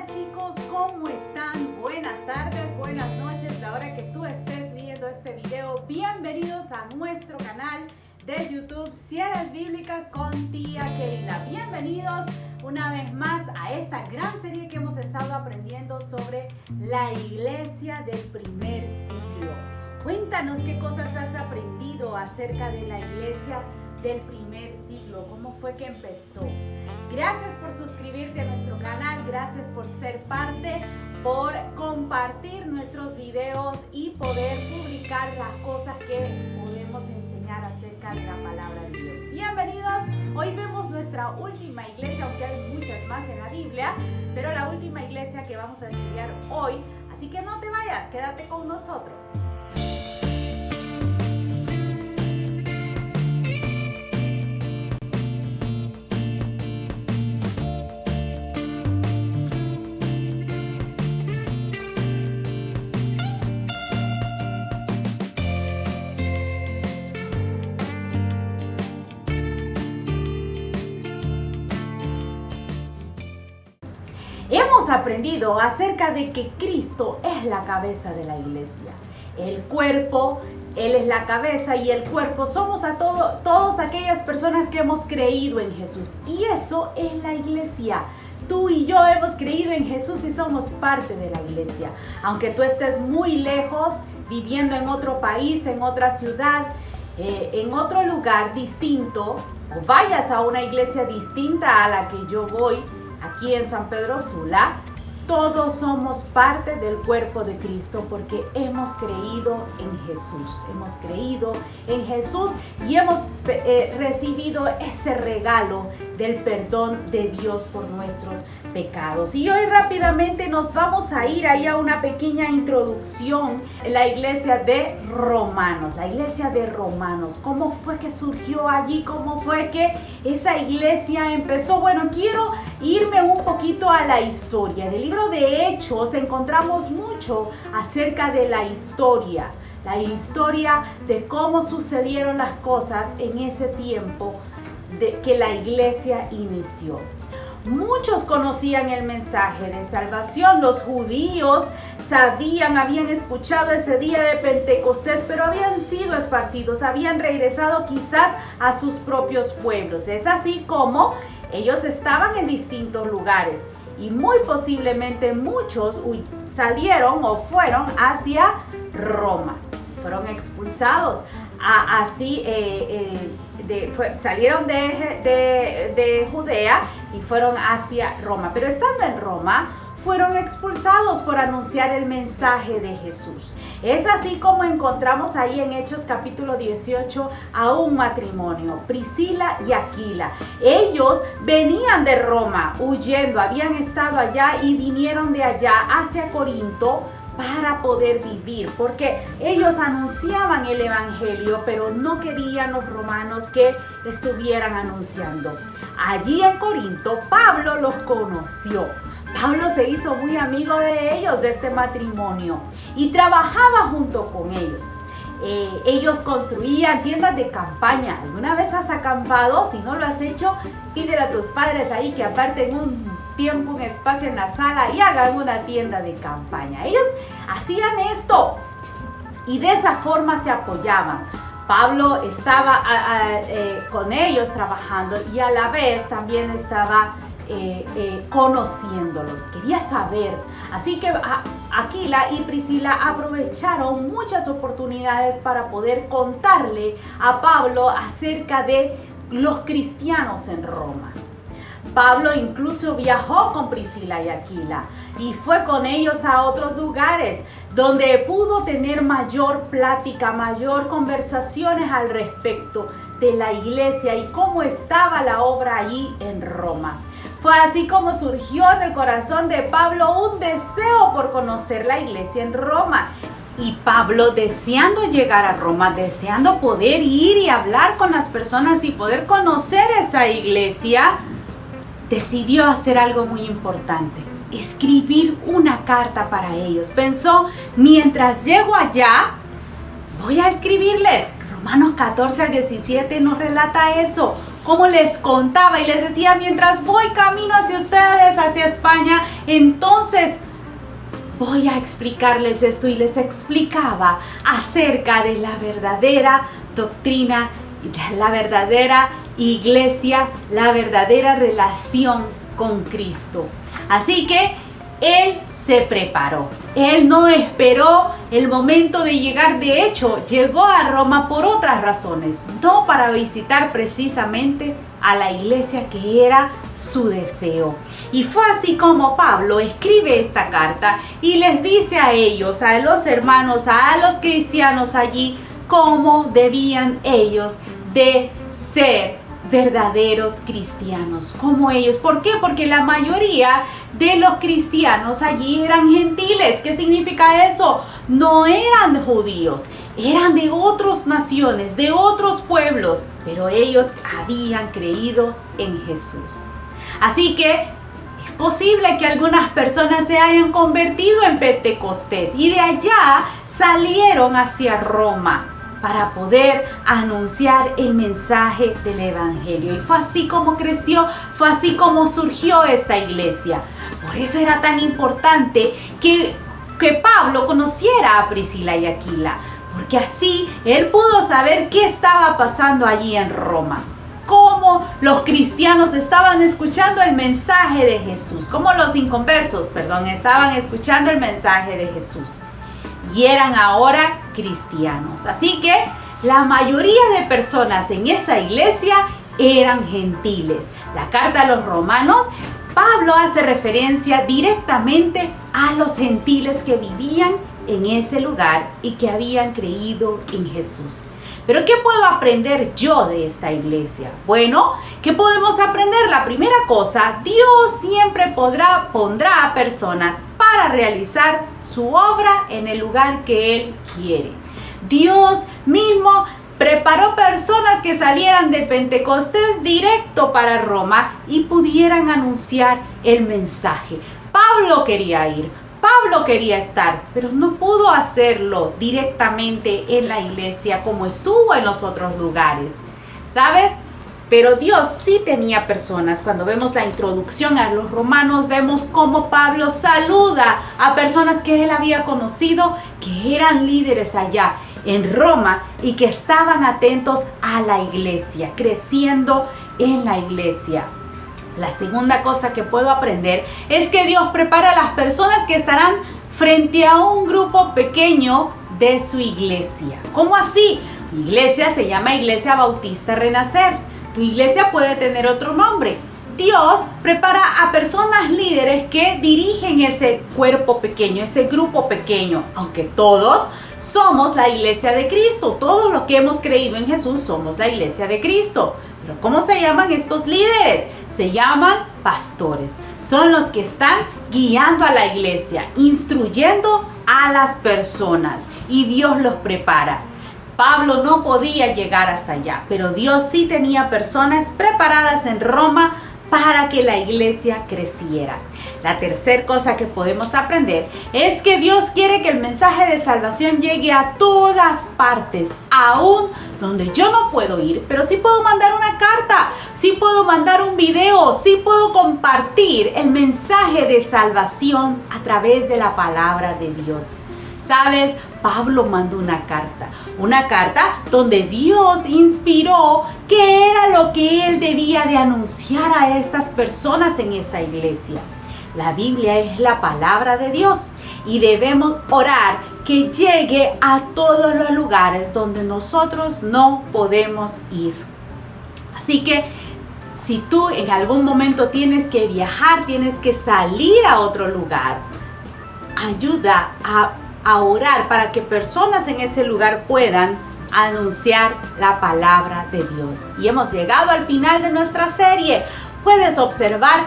chicos, ¿cómo están? Buenas tardes, buenas noches, la hora que tú estés viendo este video. Bienvenidos a nuestro canal de YouTube Cielas Bíblicas con tía Keila. Bienvenidos una vez más a esta gran serie que hemos estado aprendiendo sobre la iglesia del primer siglo. Cuéntanos qué cosas has aprendido acerca de la iglesia del primer siglo, cómo fue que empezó. Gracias por suscribirte a nuestro canal, gracias por ser parte, por compartir nuestros videos y poder publicar las cosas que podemos enseñar acerca de la palabra de Dios. Bienvenidos, hoy vemos nuestra última iglesia, aunque hay muchas más en la Biblia, pero la última iglesia que vamos a estudiar hoy, así que no te vayas, quédate con nosotros. Hemos aprendido acerca de que Cristo es la cabeza de la iglesia. El cuerpo, Él es la cabeza y el cuerpo somos todas aquellas personas que hemos creído en Jesús. Y eso es la iglesia. Tú y yo hemos creído en Jesús y somos parte de la iglesia. Aunque tú estés muy lejos, viviendo en otro país, en otra ciudad, en otro lugar distinto, o vayas a una iglesia distinta a la que yo voy, aquí en San Pedro Sula, todos somos parte del cuerpo de Cristo porque hemos creído en Jesús. Hemos creído en Jesús y hemos recibido ese regalo del perdón de Dios por nuestros pecados. Y hoy rápidamente nos vamos a ir ahí a una pequeña introducción en la iglesia de Romanos. La iglesia de Romanos. ¿Cómo fue que surgió allí? ¿Cómo fue que esa iglesia empezó? Bueno, quiero irme un poquito a la historia. En el libro de Hechos encontramos mucho acerca de la historia de cómo sucedieron las cosas en ese tiempo de que la iglesia inició. Muchos conocían el mensaje de salvación. Los judíos habían escuchado ese día de Pentecostés, pero habían sido esparcidos, habían regresado quizás a sus propios pueblos. Es así como ellos estaban en distintos lugares y muy posiblemente muchos salieron o fueron hacia Roma. Fueron expulsados. Salieron de Judea y fueron hacia Roma. Pero estando en Roma, fueron expulsados por anunciar el mensaje de Jesús. Es así como encontramos ahí en Hechos capítulo 18 a un matrimonio, Priscila y Aquila. Ellos venían de Roma huyendo, habían estado allá y vinieron de allá hacia Corinto para poder vivir, porque ellos anunciaban el evangelio, pero no querían los romanos que estuvieran anunciando. Allí en Corinto, Pablo los conoció. Pablo se hizo muy amigo de ellos, de este matrimonio, y trabajaba junto con ellos. Ellos construían tiendas de campaña. ¿Alguna vez has acampado? Si no lo has hecho, pídele a tus padres ahí que aparten un tiempo, un espacio en la sala y hagan una tienda de campaña. Ellos hacían esto y de esa forma se apoyaban. Pablo estaba con ellos trabajando y a la vez también estaba conociéndolos, quería saber. Así que Aquila y Priscila aprovecharon muchas oportunidades para poder contarle a Pablo acerca de los cristianos en Roma. Pablo incluso viajó con Priscila y Aquila y fue con ellos a otros lugares donde pudo tener mayor plática, mayor conversaciones al respecto de la iglesia y cómo estaba la obra allí en Roma. Fue así como surgió en el corazón de Pablo un deseo por conocer la iglesia en Roma. Y Pablo, deseando llegar a Roma, deseando poder ir y hablar con las personas y poder conocer esa iglesia, decidió hacer algo muy importante: escribir una carta para ellos. Pensó, mientras llego allá, voy a escribirles. Romanos 14 al 17 nos relata eso. como les contaba y les decía, mientras voy camino hacia ustedes, hacia España, entonces voy a explicarles esto, y les explicaba acerca de la verdadera doctrina, de la verdadera iglesia, la verdadera relación con Cristo. Así que él se preparó. Él no esperó el momento de llegar. De hecho, llegó a Roma por otras razones, no para visitar precisamente a la iglesia que era su deseo. Y fue así como Pablo escribe esta carta y les dice a ellos, a los hermanos, a los cristianos allí, cómo debían ellos de ser verdaderos cristianos, como ellos. ¿Por qué? Porque la mayoría de los cristianos allí eran gentiles. ¿Qué significa eso? No eran judíos, eran de otras naciones, de otros pueblos, pero ellos habían creído en Jesús. Así que es posible que algunas personas se hayan convertido en Pentecostés y de allá salieron hacia Roma para poder anunciar el mensaje del evangelio. Y fue así como creció, fue así como surgió esta iglesia. Por eso era tan importante que Pablo conociera a Priscila y Aquila, porque así él pudo saber qué estaba pasando allí en Roma, cómo los cristianos estaban escuchando el mensaje de Jesús, cómo los inconversos, estaban escuchando el mensaje de Jesús. Y eran ahora cristianos. Así que la mayoría de personas en esa iglesia eran gentiles. La carta a los romanos, Pablo hace referencia directamente a los gentiles que vivían en ese lugar y que habían creído en Jesús. Pero ¿qué puedo aprender yo de esta iglesia? Bueno, ¿qué podemos aprender? La primera cosa, Dios siempre pondrá a personas para realizar su obra en el lugar que Él quiere. Dios mismo preparó personas que salieran de Pentecostés directo para Roma y pudieran anunciar el mensaje. Pablo quería ir, Pablo quería estar, pero no pudo hacerlo directamente en la iglesia como estuvo en los otros lugares, ¿sabes? Pero Dios sí tenía personas. Cuando vemos la introducción a los romanos, vemos cómo Pablo saluda a personas que él había conocido, que eran líderes allá en Roma y que estaban atentos a la iglesia, creciendo en la iglesia. La segunda cosa que puedo aprender es que Dios prepara a las personas que estarán frente a un grupo pequeño de su iglesia. ¿Cómo así? Mi iglesia se llama Iglesia Bautista Renacer. Tu iglesia puede tener otro nombre. Dios prepara a personas líderes que dirigen ese cuerpo pequeño, ese grupo pequeño, aunque todos somos la iglesia de Cristo. Todos los que hemos creído en Jesús somos la iglesia de Cristo. Pero ¿cómo se llaman estos líderes? Se llaman pastores. Son los que están guiando a la iglesia, instruyendo a las personas, y Dios los prepara. Pablo no podía llegar hasta allá, pero Dios sí tenía personas preparadas en Roma para que la iglesia creciera. La tercera cosa que podemos aprender es que Dios quiere que el mensaje de salvación llegue a todas partes, aún donde yo no puedo ir, pero sí puedo mandar una carta, sí puedo mandar un video, sí puedo compartir el mensaje de salvación a través de la palabra de Dios. ¿Sabes? Pablo mandó una carta donde Dios inspiró qué era lo que él debía de anunciar a estas personas en esa iglesia. La Biblia es la palabra de Dios y debemos orar que llegue a todos los lugares donde nosotros no podemos ir. Así que si tú en algún momento tienes que viajar, tienes que salir a otro lugar, ayuda a orar para que personas en ese lugar puedan anunciar la palabra de Dios. Y hemos llegado al final de nuestra serie. Puedes observar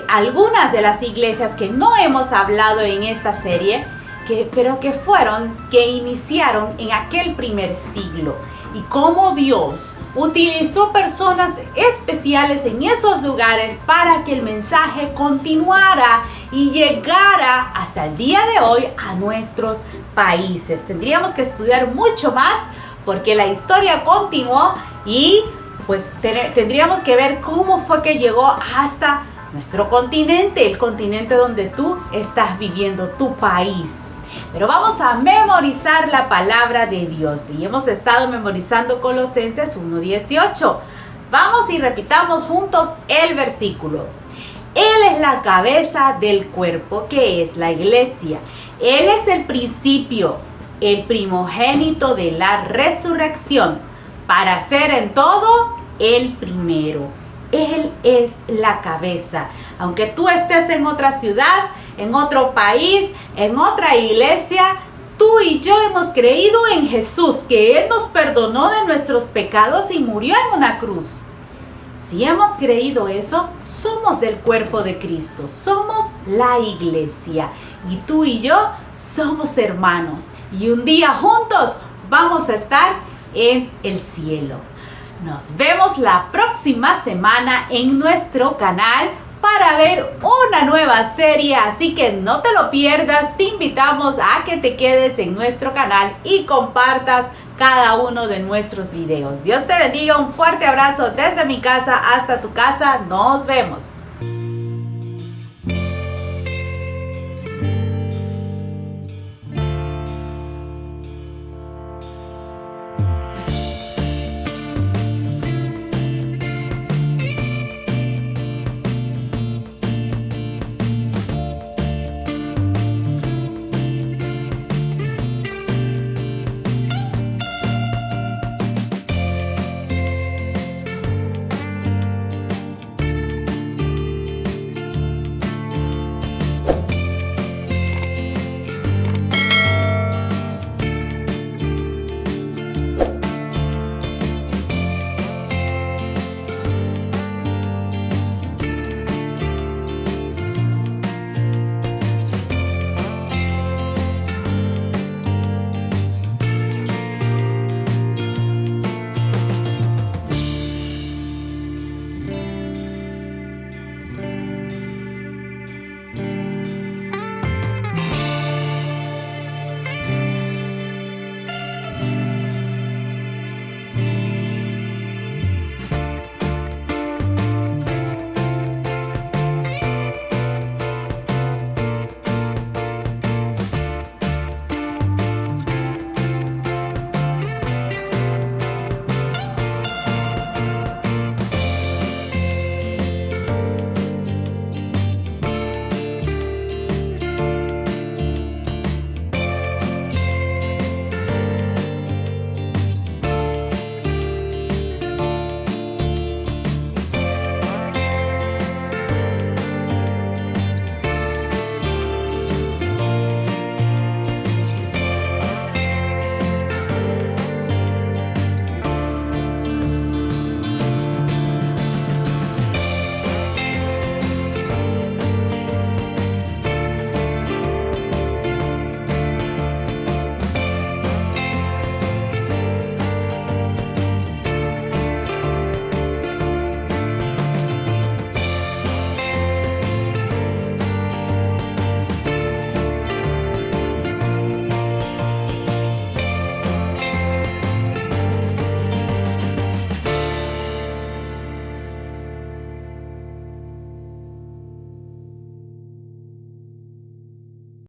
algunas de las iglesias que no hemos hablado en esta serie, pero que iniciaron en aquel primer siglo, y cómo Dios utilizó personas especiales en esos lugares para que el mensaje continuara y llegara hasta el día de hoy a nuestros países. Tendríamos que estudiar mucho más porque la historia continuó y pues tendríamos que ver cómo fue que llegó hasta nuestro continente, el continente donde tú estás viviendo, tu país. Pero vamos a memorizar la palabra de Dios y hemos estado memorizando Colosenses 1:18. Vamos y repitamos juntos el versículo. Él es la cabeza del cuerpo, que es la iglesia. Él es el principio, el primogénito de la resurrección, para ser en todo el primero. Él es la cabeza. Aunque tú estés en otra ciudad, en otro país, en otra iglesia, tú y yo hemos creído en Jesús, que Él nos perdonó de nuestros pecados y murió en una cruz. Si hemos creído eso, somos del cuerpo de Cristo, somos la iglesia. Y tú y yo somos hermanos. Y un día juntos vamos a estar en el cielo. Nos vemos la próxima semana en nuestro canal para ver una nueva serie, así que no te lo pierdas. Te invitamos a que te quedes en nuestro canal y compartas cada uno de nuestros videos. Dios te bendiga, un fuerte abrazo desde mi casa hasta tu casa. Nos vemos.